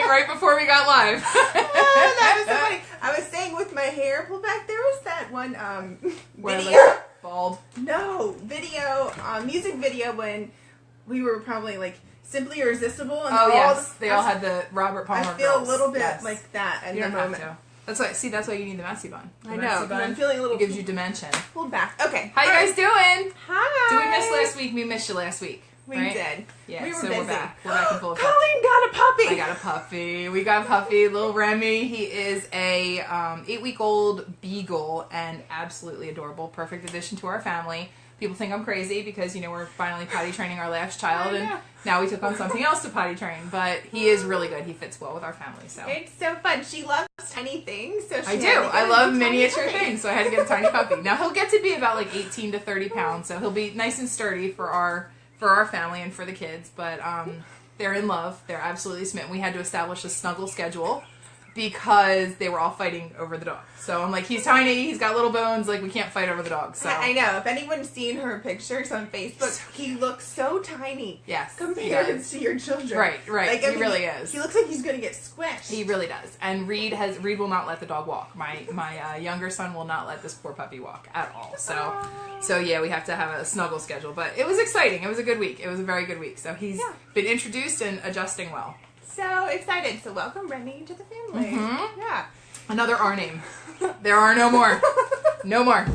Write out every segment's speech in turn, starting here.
right before we got live. That was so funny. I was saying with my hair pulled back, there was that one Where, video. like, bald. No, music video when we were probably like Simply Irresistible. And They all had the Robert Palmer I feel girls. a little bit Yes. like that in You the don't have moment. to. That's why you need the messy bun. I know. I'm feeling a little. It gives you dimension. Pulled back. Okay. How you guys doing? Hi. Did we miss last week? We missed you last week. We right? did. Yeah, we were so busy. we're back. We're back in full effect. Colleen got a puppy. I got a puppy. We got a puppy, little Remy. He is a 8-week-old beagle and absolutely adorable. Perfect addition to our family. People think I'm crazy because, we're finally potty training our last child, and now we took on something else to potty train. But he is really good. He fits well with our family. So it's so fun. She loves tiny things. So I do. I love miniature things, so I had to get a tiny puppy. Now he'll get to be about like 18 to 30 pounds, so he'll be nice and sturdy for our family and for the kids. But they're in love. They're absolutely smitten. We had to establish a snuggle schedule because they were all fighting over the dog. So I'm like, he's tiny, he's got little bones, like we can't fight over the dog. So I know. If anyone's seen her pictures on Facebook, he looks so tiny. Yes, compared to your children. Right. Like, He really is. He looks like he's gonna get squished. He really does. And Reed will not let the dog walk. My younger son will not let this poor puppy walk at all. So yeah, we have to have a snuggle schedule. But it was exciting. It was a good week. It was a very good week. So he's been introduced and adjusting well. So excited. So welcome Remy to the family. Mm-hmm. Yeah. Another R name. There are no more. No more.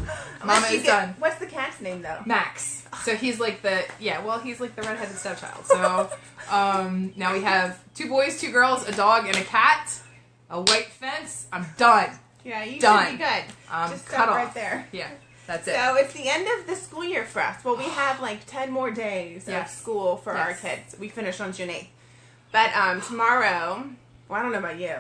Mama is done. What's the cat's name though? Max. So he's like the redheaded stepchild. So now we have 2 boys, 2 girls, a dog, and a cat. A white fence. I'm done. Yeah, you done. should be good. Just cut off right there. Yeah, that's it. So it's the end of the school year for us. Well, we have like 10 more days of school for our kids. We finish on June 8th. But tomorrow, well, I don't know about you.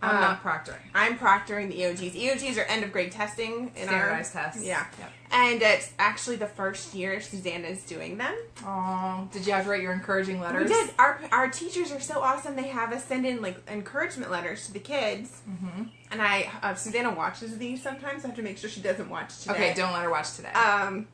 I'm not proctoring. I'm proctoring the EOGs. EOGs are end of grade testing in standardized tests. Yeah. Yep. And it's actually the first year Susanna's doing them. Oh, did you have to write your encouraging letters? We did. Our teachers are so awesome. They have us send in like encouragement letters to the kids. Mm-hmm. And Susanna watches these sometimes. I have to make sure she doesn't watch today. Okay, don't let her watch today. I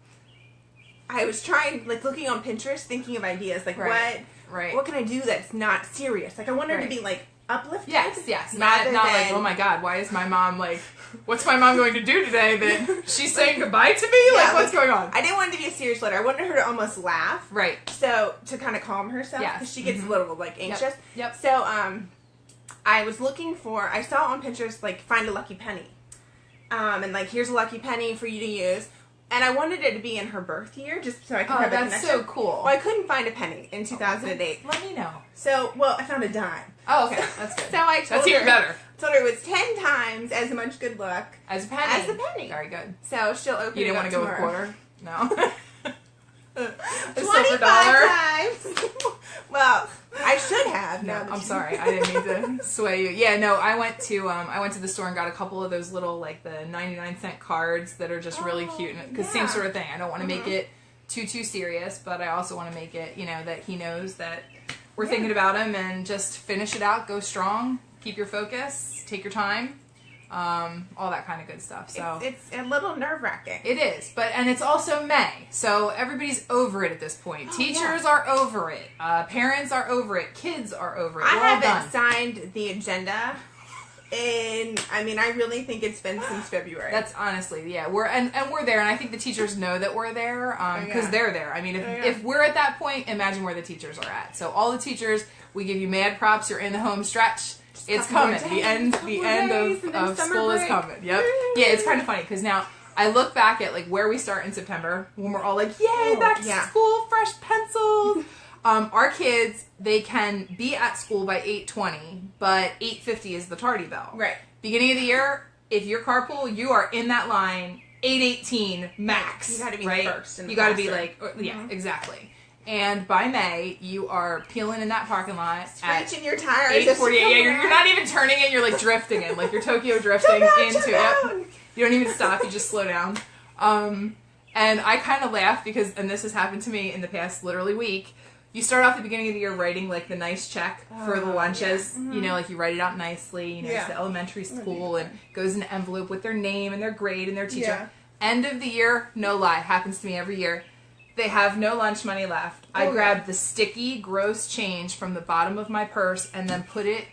was trying, like, looking on Pinterest, thinking of ideas, like what can I do that's not serious? Like I want her to be like uplifting. Yes. Not like, oh my God, why is my mom like, what's my mom going to do today that she's saying goodbye to me? Like, what's going on? I didn't want it to be a serious letter. I wanted her to almost laugh. Right. So, to kind of calm herself. Because she gets a little, like, anxious. Yep. So, I was looking I saw on Pinterest, like, find a lucky penny. And, like, here's a lucky penny for you to use. And I wanted it to be in her birth year, just so I could have a connection. That's so cool. Well, I couldn't find a penny in 2008. Let me know. So, I found a dime. Oh, okay. That's good. So I told her. Even better. Told her it was 10 times as much good luck. As a penny. As a penny. Very good. So she'll open it up. You didn't want to go with quarter? No. 25 times. Well, I should have. No, I'm sorry. I didn't mean to sway you. Yeah, no, I went to the store and got a couple of those little, like, the 99-cent cards that are just really cute. Because same sort of thing. I don't want to make it too serious, but I also want to make it, that he knows that we're thinking about him, and just finish it out, go strong, keep your focus, take your time. All that kind of good stuff. So it's a little nerve-wracking. It is, and it's also May, so everybody's over it at this point. Teachers are over it. Parents are over it. Kids are over it. I haven't signed the agenda. I really think it's been since February. That's honestly, we're there, and I think the teachers know that we're there because they're there. I mean, if we're at that point, imagine where the teachers are at. So all the teachers, we give you mad props. You're in the home stretch. It's coming. The end of school is coming. Yep. Yeah, it's kind of funny because now I look back at like where we start in September when we're all like, yay, back to school, fresh pencils. Our kids, they can be at school by 8:20, but 8:50 is the tardy bell. Right. Beginning of the year, if you're carpool, you are in that line 8:18 max. You got to be first. You got to be like, exactly. And by May, you are peeling in that parking lot screeching your tires. 8:48. Yeah, you're not even turning it. You're like drifting in, like you're Tokyo drifting into it. You don't even stop. You just slow down. And I kind of laugh because, and this has happened to me in the past literally week. You start off at the beginning of the year writing like the nice check for the lunches. Yeah. Mm-hmm. Like you write it out nicely. It's the elementary school and goes in an envelope with their name and their grade and their teacher. Yeah. End of the year, no lie, happens to me every year. They have no lunch money left. I grab the sticky, gross change from the bottom of my purse and then put it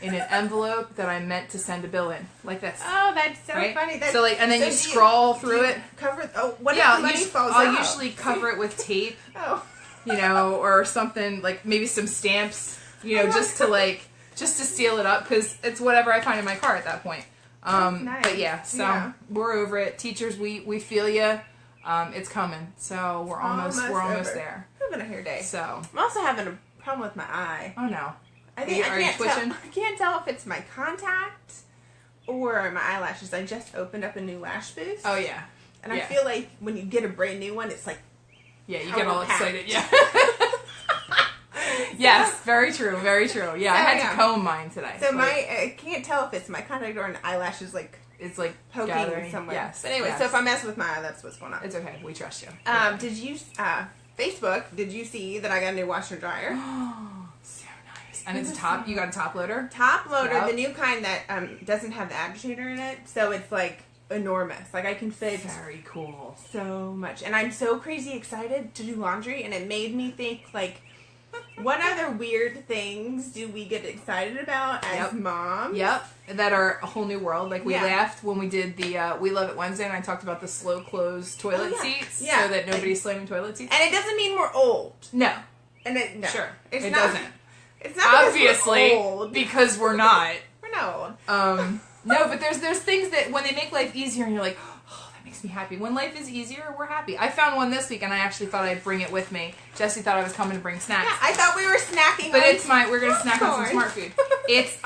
in an envelope that I meant to send a bill in, like this. Oh, that's so right? funny. That's, so like, and then you scroll through it. Cover. Oh, what if the money falls out? I'll usually cover it with tape. Oh. You know, or something, like maybe some stamps, you know, just to seal it up, because it's whatever I find in my car at that point. Nice. But yeah, so we're over it. Teachers, we feel you. It's coming. So we're almost there. It's been a hair day. So I'm also having a problem with my eye. Oh no. Are you twitching? I can't tell if it's my contact or my eyelashes. I just opened up a new lash boost. Oh yeah. And I feel like when you get a brand new one, it's like you get all excited. Yeah. Yes, very true, very true. Yeah, I had to comb mine today. So I can't tell if it's my contact or an eyelashes it's like poking gathering somewhere. Yes. But anyway, so if I mess with my eye, that's what's going on. It's okay. We trust you. Did you Facebook? Did you see that I got a new washer and dryer? So nice. And it's top. You got a top loader. Top loader, the new kind that doesn't have the agitator in it, so it's like enormous. Like I can fit. Very cool. So much, and I'm so crazy excited to do laundry, and it made me think like. What other weird things do we get excited about as moms? Yep, that are a whole new world. Like we laughed when we did the We Love It Wednesday, and I talked about the slow close toilet seats, so that nobody's slamming toilet seats. And it doesn't mean we're old. No, no. Sure, it doesn't. It's not obviously we're old. Because we're not. We're not old. No, but there's things that when they make life easier, and you're like. Makes me happy. When life is easier, we're happy. I found one this week, and I actually thought I'd bring it with me. Jesse thought I was coming to bring snacks. Yeah, I thought we were snacking. But we're gonna snack on some smart food. It's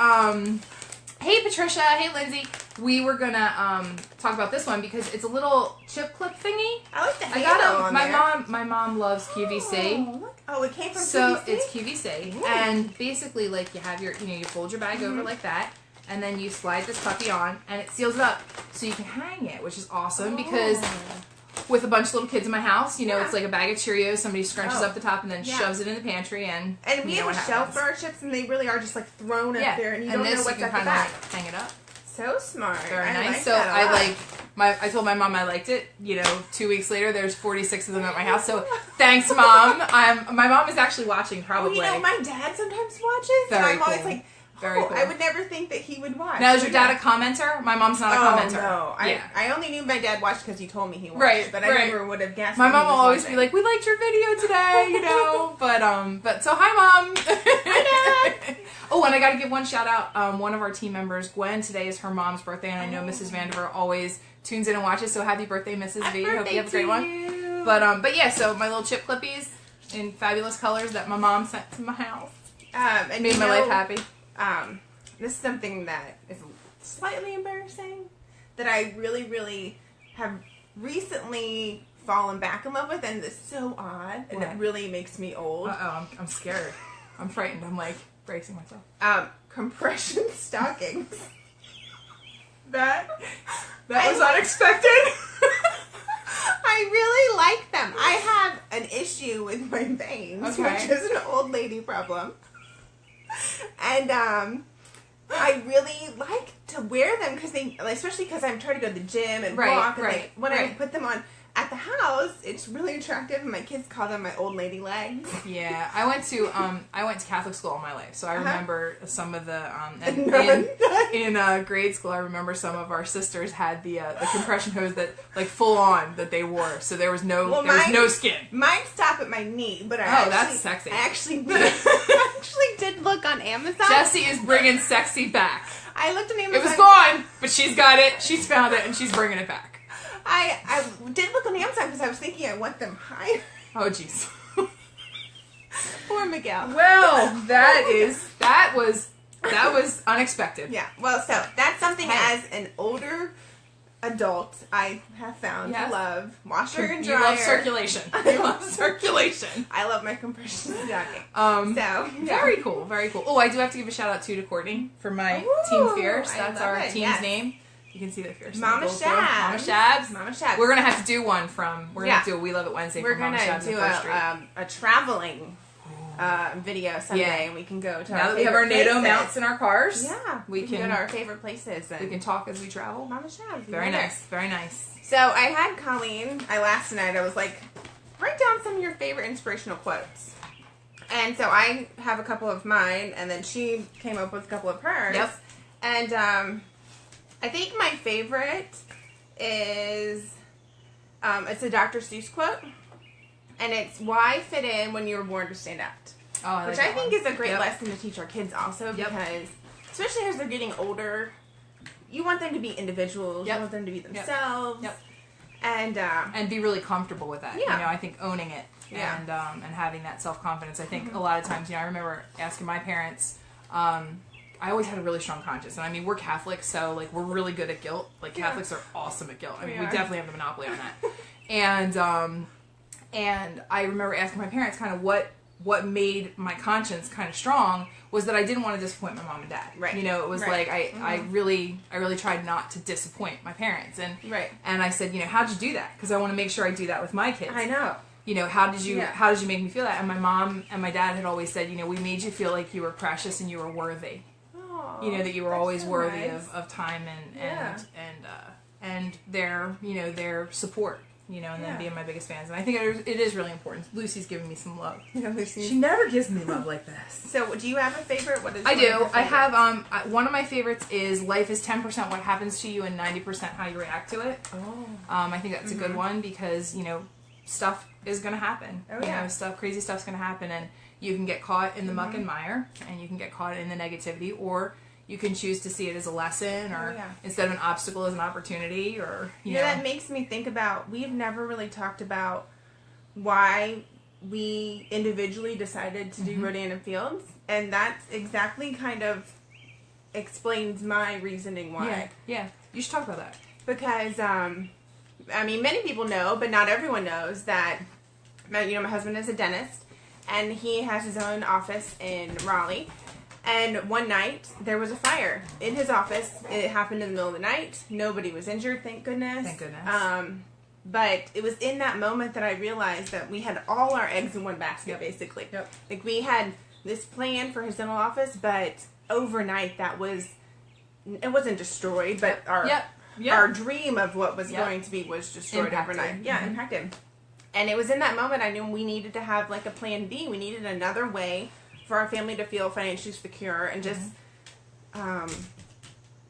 hey Patricia, hey Lindsay. We were gonna talk about this one because it's a little chip clip thingy. I like the I got it. My mom loves QVC. Oh, it came from QVC? So it's QVC, and basically like you have you fold your bag over like that. And then you slide this puppy on, and it seals it up so you can hang it, which is awesome because with a bunch of little kids in my house, it's like a bag of Cheerios. Somebody scrunches up the top and then shoves it in the pantry, and we have a shelf for our chips, and they really are just like thrown up there, and you don't know what's at the back. Like, hang it up. So smart. Very nice. So I told my mom I liked it. 2 weeks later, there's 46 of them at my house. So thanks, Mom. My mom is actually watching probably. Well, my dad sometimes watches, and I'm always like. Very cool. I would never think that he would watch. Now, is your dad a commenter? My mom's not a commenter. No. I only knew my dad watched because he told me he watched. Right, but I never would have guessed. My mom will always be like, "We liked your video today," But so hi, Mom. Hi, Dad. Oh, and I got to give one shout out. One of our team members, Gwen, today is her mom's birthday, and I know Mrs. Vandiver always tunes in and watches. So happy birthday, Mrs. V. Hope you have a great one. But yeah, so my little chip clippies in fabulous colors that my mom sent to my house. And made my life happy. This is something that is slightly embarrassing that I really, really have recently fallen back in love with, and it's so odd, and it really makes me old. I'm scared. I'm frightened. I'm like bracing myself. Compression stockings. That was unexpected. I really like them. I have an issue with my veins, which is an old lady problem. And I really like to wear them because especially because I'm trying to go to the gym and walk. And when I put them on at the house, it's really attractive. And my kids call them my old lady legs. Yeah, I went to Catholic school all my life, so I remember some of the in grade school. I remember some of our sisters had the compression hose that like full on that they wore, so there was no no skin. Mine stop at my knee, but that's sexy. I actually did look on Amazon. Jessie is bringing sexy back. I looked on Amazon. It was gone, but she's got it. She's found it, and she's bringing it back. I did look on Amazon because I was thinking I want them higher. Oh, jeez. Poor Miguel. Well, that was unexpected. Yeah. Well, so that's something as an older adult I have found to love. Washer and dryer. You love circulation. You love circulation. I love my compression stocking. Very cool. Very cool. Oh, I do have to give a shout out to Courtney for my Team Fierce. That's our team's name. You can see the Fierce. Mama Shabs. Mama Shabs. We're gonna have to do one we're gonna do a We Love It Wednesday. We're gonna do a traveling video someday, and we can go to. Now that we have our NATO mounts in our cars, we can go to our favorite places. And we can talk as we travel. Mama Shabs. Very nice. Very nice. So I had Colleen. Last night I was like, write down some of your favorite inspirational quotes. And so I have a couple of mine, and then she came up with a couple of hers. Yep. And I think my favorite is it's a Dr. Seuss quote, and it's "Why fit in when you were born to stand out," which I think is a great lesson to teach our kids also, because especially as they're getting older, you want them to be individuals. You want them to be themselves. And be really comfortable with that. Yeah. You know, I think owning it and having that self-confidence. I think a lot of times, you know, I remember asking my parents, I always had a really strong conscience. And I mean, we're Catholic, so like we're really good at guilt. Like Catholics are awesome at guilt. I mean, we definitely have the monopoly on that. And I remember asking my parents kind of what made my conscience kind of strong was that I didn't want to disappoint my mom and dad. Right. You know, it was like I really tried not to disappoint my parents. And and I said, you know, how'd you do that? Because I want to make sure I do that with my kids. I know. You know, how did you make me feel that? And my mom and my dad had always said, you know, we made you feel like you were precious and you were worthy. Oh, you know, that you were always so worthy nice. of time and their, you know, their support. You know, and then being my biggest fans. And I think it is really important. Lucy's giving me some love. Yeah, Lucy. She never gives me love like this. So, do you have a favorite? What is? I do. I have one of my favorites is life is 10% what happens to you and 90% how you react to it. Oh. I think that's a good one because, you know, stuff is going to happen. Oh, you know, crazy stuff's going to happen, and you can get caught in the muck and mire, and you can get caught in the negativity, or you can choose to see it as a lesson, or instead of an obstacle as an opportunity, or you know. That makes me think about, we've never really talked about why we individually decided to do Rodan and Fields, and that's exactly kind of explains my reasoning why. Yeah, you should talk about that. Because, I mean, many people know, but not everyone knows that, you know, my husband is a dentist, and he has his own office in Raleigh. And one night, there was a fire in his office. It happened in the middle of the night. Nobody was injured, thank goodness. Thank goodness. But it was in that moment that I realized that we had all our eggs in one basket, basically. Yep. Like, we had this plan for his dental office, but overnight, it wasn't destroyed, but our dream of what was going to be was destroyed overnight. Yeah, impacted. And it was in that moment I knew we needed to have, like, a plan B. We needed another way for our family to feel financially secure and just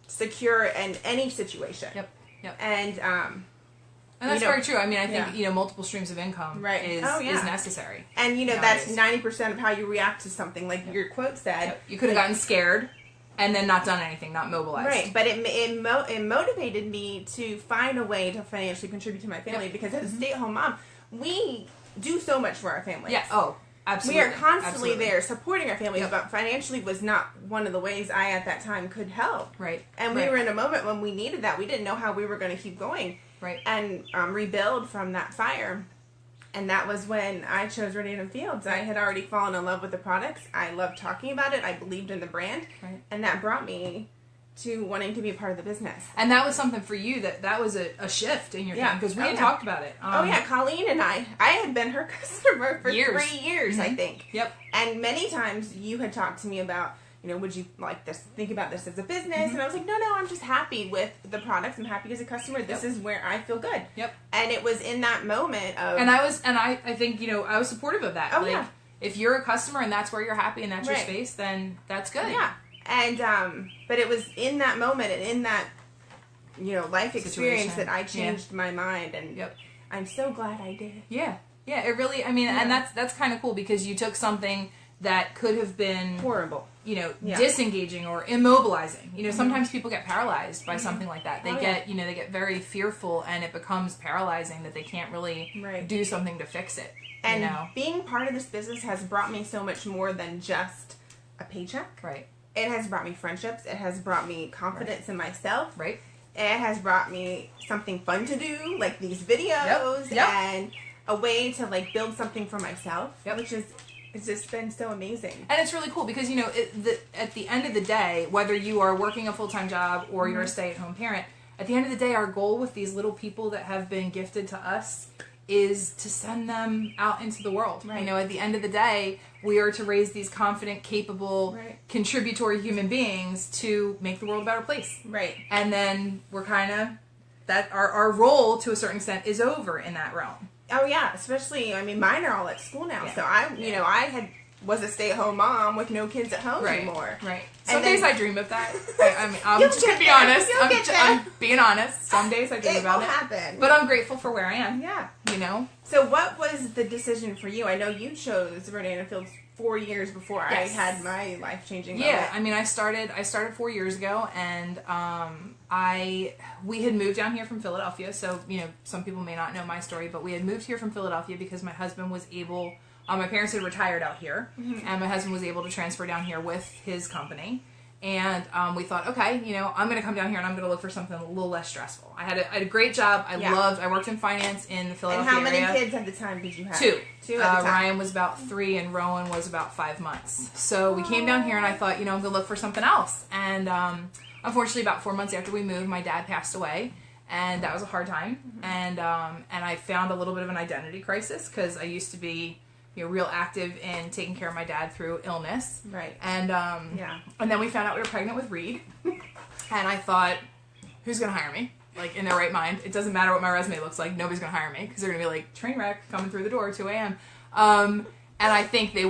secure in any situation. Yep. And that's very true. I mean, I think you know, multiple streams of income is necessary. And you know, that's 90% of how you react to something. Like your quote said, you could have gotten scared and then not done anything, not mobilized. Right, but it motivated me to find a way to financially contribute to my family because as a stay-at-home mom, we do so much for our family. Yeah. Oh. Absolutely. We are constantly there supporting our families, but financially was not one of the ways I at that time could help. Right. And we were in a moment when we needed that. We didn't know how we were going to keep going. Right. And rebuild from that fire. And that was when I chose Rodan and Fields. I had already fallen in love with the products. I loved talking about it. I believed in the brand. Right. And that brought me to wanting to be a part of the business. And that was something for you that was a shift in your time because we had talked about it. Colleen and I had been her customer for 3 years, I think. Yep. And many times you had talked to me about, you know, would you like this, think about this as a business? And I was like, no, I'm just happy with the products. I'm happy as a customer. This is where I feel good. Yep. And it was in that moment of... And I think, you know, I was supportive of that. If you're a customer and that's where you're happy and that's your space, then that's good. Yeah. And, but it was in that moment and in that, you know, life experience that I changed my mind. And I'm so glad I did. Yeah. Yeah, it really, I mean, and that's kind of cool because you took something that could have been horrible, you know, disengaging or immobilizing. You know, sometimes people get paralyzed by something like that. They they get very fearful and it becomes paralyzing that they can't really do something to fix it. And being part of this business has brought me so much more than just a paycheck. Right. It has brought me friendships. It has brought me confidence in myself. Right. It has brought me something fun to do, like these videos, and a way to like build something for myself, which is it's just been so amazing. And it's really cool because, you know, at the end of the day, whether you are working a full-time job or you're a stay-at-home parent, at the end of the day, our goal with these little people that have been gifted to us is to send them out into the world. Right. You know, at the end of the day, we are to raise these confident, capable, contributory human beings to make the world a better place. Right. And then we're kind of, that our role to a certain extent is over in that realm. Oh yeah, especially, I mean, mine are all at school now. So I, you know, I had was a stay-at-home mom with no kids at home anymore. Right. Some days I dream of that. I mean, I'm just gonna be honest. I'm being honest. Some days I dream about it. It will happen. But I'm grateful for where I am. Yeah. You know. So what was the decision for you? I know you chose Rodana Fields 4 years before I had my life-changing moment. Yeah. I mean, I started 4 years ago, and we had moved down here from Philadelphia. So some people may not know my story, but we had moved here from Philadelphia because my husband was able. My parents had retired out here, and my husband was able to transfer down here with his company. And we thought, okay, I'm going to come down here and I'm going to look for something a little less stressful. I had a great job. I worked in finance in the Philadelphia area. And how many kids at the time did you have? Two. Two at the time. Ryan was about 3 and Rowan was about 5 months. So we came down here and I thought, I'm going to look for something else. And unfortunately, about 4 months after we moved, my dad passed away. And that was a hard time. And I found a little bit of an identity crisis because I used to be real active in taking care of my dad through illness. Right. And and then we found out we were pregnant with Reed. And I thought, who's going to hire me? Like, in their right mind. It doesn't matter what my resume looks like. Nobody's going to hire me because they're going to be like, train wreck coming through the door at 2 a.m. And I think they,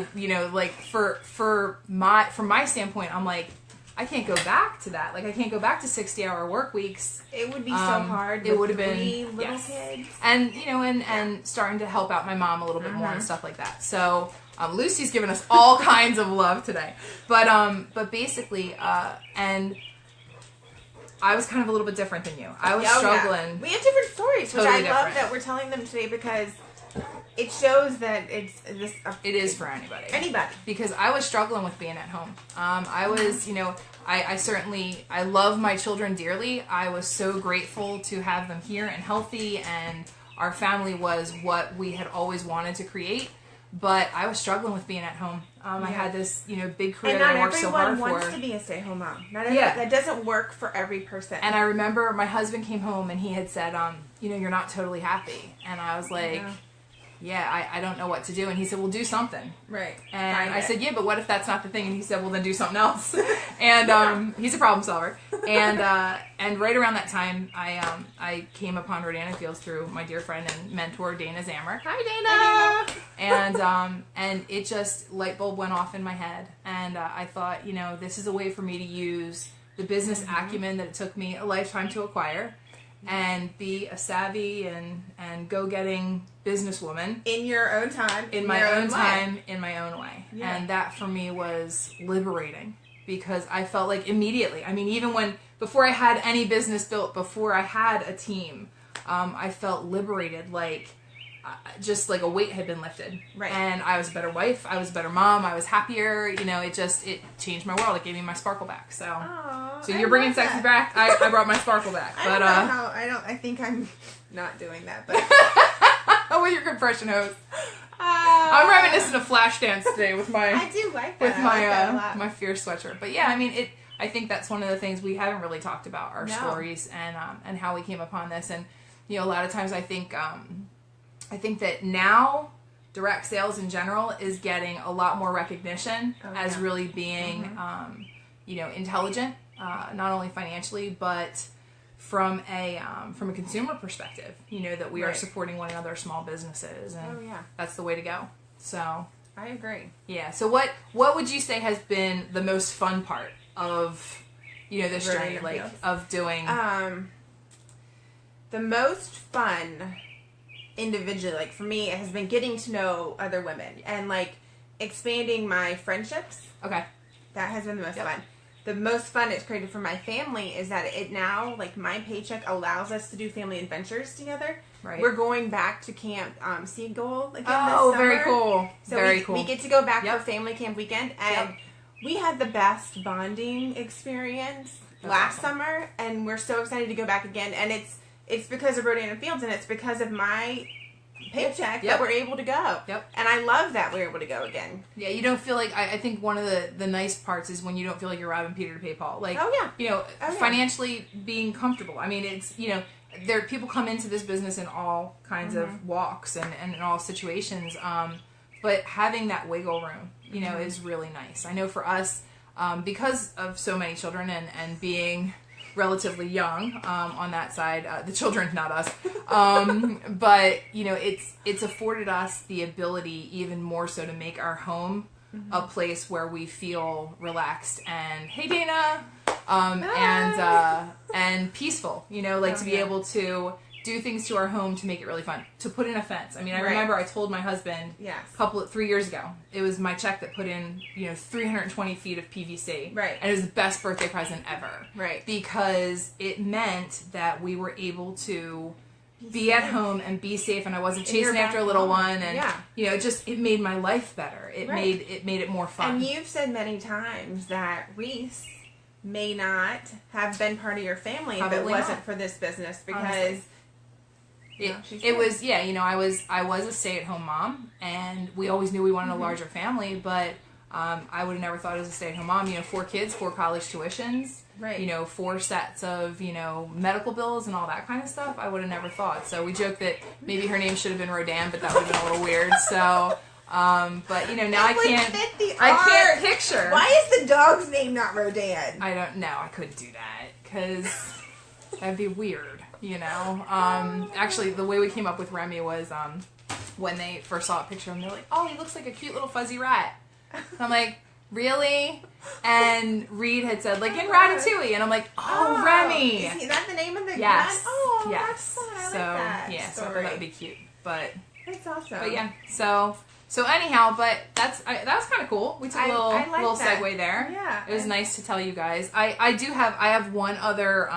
like, from my standpoint, I'm like, I can't go back to that. Like, I can't go back to 60-hour work weeks. It would be so hard. It would have been 3 little kids, and and starting to help out my mom a little bit more and stuff like that. So Lucy's given us all kinds of love today, but basically, and I was kind of a little bit different than you. I was struggling. Yeah. We have different stories, which I love that we're telling them today because it shows that it is for anybody. Anybody. Because I was struggling with being at home. I was, I love my children dearly. I was so grateful to have them here and healthy, and our family was what we had always wanted to create. But I was struggling with being at home. I had this, big career that I worked so hard for. And not everyone wants to be a stay-at-home mom. That doesn't work for every person. And I remember my husband came home and he had said, you're not totally happy. And I was like... Yeah, I don't know what to do. And he said, well, do something. Right. And I said, yeah, but what if that's not the thing? And he said, well, then do something else. And he's a problem solver. And right around that time, I came upon Rodana Fields through my dear friend and mentor, Dana Zamrick. Hi, Dana! And it just, light bulb went off in my head. And I thought, this is a way for me to use the business acumen that it took me a lifetime to acquire. And be a savvy and go-getting businesswoman. In your own time. In my own time, in my own way. Yeah. And that for me was liberating. Because I felt like immediately, even before I had any business built, before I had a team, I felt liberated, just like a weight had been lifted. Right. And I was a better wife, I was a better mom, I was happier, it changed my world. It gave me my sparkle back. So So you're bringing sexy back. I brought my sparkle back. But I think I'm not doing that, but with your compression hose. I'm reminiscent of Flashdance today with my I do like that. With my like that a lot. my fierce sweatshirt. But yeah, I think that's one of the things we haven't really talked about, our stories and how we came upon this. And a lot of times I think that now direct sales in general is getting a lot more recognition as really being, intelligent, not only financially, but from a consumer perspective, that we are supporting one another, small businesses, and that's the way to go. So I agree. Yeah. So what would you say has been the most fun part of, this journey, of doing? The most fun individually, for me, has been getting to know other women and expanding my friendships. Okay. That has been the most fun. The most fun it's created for my family is that it now, my paycheck allows us to do family adventures together. Right. We're going back to Camp Seagull again this summer. summer. Very cool. So very cool. We get to go back for family camp weekend, and we had the best bonding experience last summer, and we're so excited to go back again. And it's because of Rodana Fields, and it's because of my paycheck that we're able to go. Yep. And I love that we're able to go again. Yeah, you don't feel like, I think one of the nice parts is when you don't feel like you're robbing Peter to pay Paul. Financially being comfortable. It's, there people come into this business in all kinds of walks and in all situations. But having that wiggle room, is really nice. I know for us, because of so many children and being relatively young on that side, the children, not us, but it's afforded us the ability even more so to make our home a place where we feel relaxed and, hey Dana, and peaceful, you know, like to be able to do things to our home to make it really fun. To put in a fence. I mean, I remember I told my husband 3 years ago, it was my check that put in, 320 feet of PVC. Right. And it was the best birthday present ever. Right. Because it meant that we were able to be at home and be safe, and I wasn't chasing after a little one, and it made my life better. It made it more fun. And you've said many times that Reese may not have been part of your family if it wasn't for this business, because it was I was a stay-at-home mom, and we always knew we wanted a larger family, but I would have never thought as a stay-at-home mom, 4 kids, 4 college tuitions, 4 sets of, medical bills and all that kind of stuff. I would have never thought. So we joke that maybe her name should have been Rodan, but that would have been a little weird. So, but now I can't picture. Why is the dog's name not Rodan? I don't know. I couldn't do that because that'd be weird, Actually, the way we came up with Remy was when they first saw a picture of him, they're like, oh, he looks like a cute little fuzzy rat. And I'm like, really? And Reed had said, like, in Ratatouille. And I'm like, oh, Remy. Is that the name of the cat? Oh, yes. That's fun. I like that. Yeah, so I thought that would be cute. But that's awesome. But yeah, so anyhow, but that was kind of cool. We took a little segue there. Yeah. It was nice to tell you guys. I have one other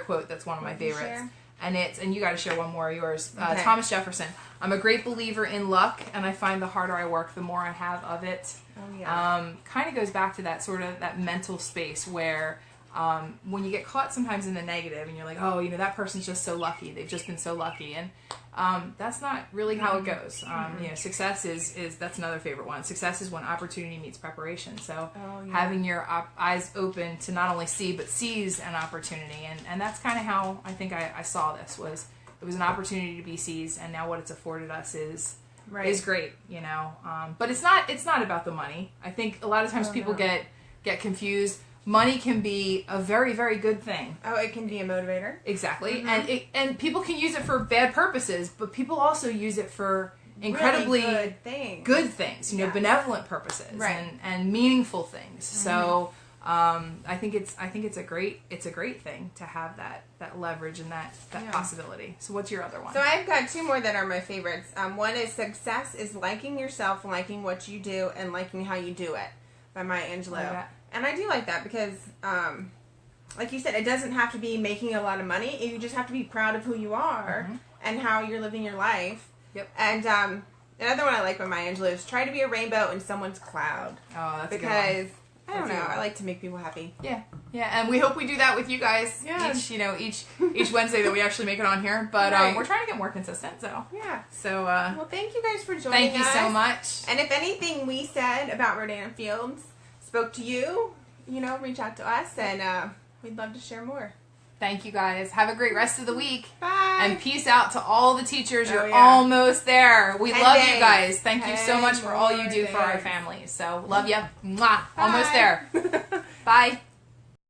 quote that's one of my favorites. And you got to share one more of yours. Okay. Thomas Jefferson. I'm a great believer in luck, and I find the harder I work, the more I have of it. Oh, yeah. Kind of goes back to that sort of that mental space where when you get caught sometimes in the negative, and you're like, oh, that person's just so lucky. They've just been so lucky. And that's not really how it goes. Success is that's another favorite one. Success is when opportunity meets preparation. So having your eyes open to not only see, but seize an opportunity. And that's kind of how I think I saw this was. It was an opportunity to be seized, and now what it's afforded us is great, But it's not about the money. I think a lot of times people get confused. Money can be a very, very good thing. Oh, it can be a motivator. Exactly, and people can use it for bad purposes, but people also use it for incredibly really good things. Benevolent purposes and meaningful things. So. I think it's a great thing to have that leverage and that possibility. So what's your other one? So I've got 2 more that are my favorites. One is success is liking yourself, liking what you do, and liking how you do it by Maya Angelou. And I do like that because, like you said, it doesn't have to be making a lot of money. You just have to be proud of who you are and how you're living your life. Yep. And another one I like by Maya Angelou is try to be a rainbow in someone's cloud. Oh, that's because a good one. I don't know. I like to make people happy. Yeah, and we hope we do that with you guys. Yeah. Each Wednesday that we actually make it on here. But we're trying to get more consistent. So yeah. So well, thank you guys for joining us. Thank you so much. And if anything we said about Rodan Fields spoke to you, reach out to us, and we'd love to share more. Thank you guys. Have a great rest of the week. Bye. And peace out to all the teachers. You're almost there. We love you guys. Thank you so much for all you do for our families. So love you. Mwah. Almost there. Bye.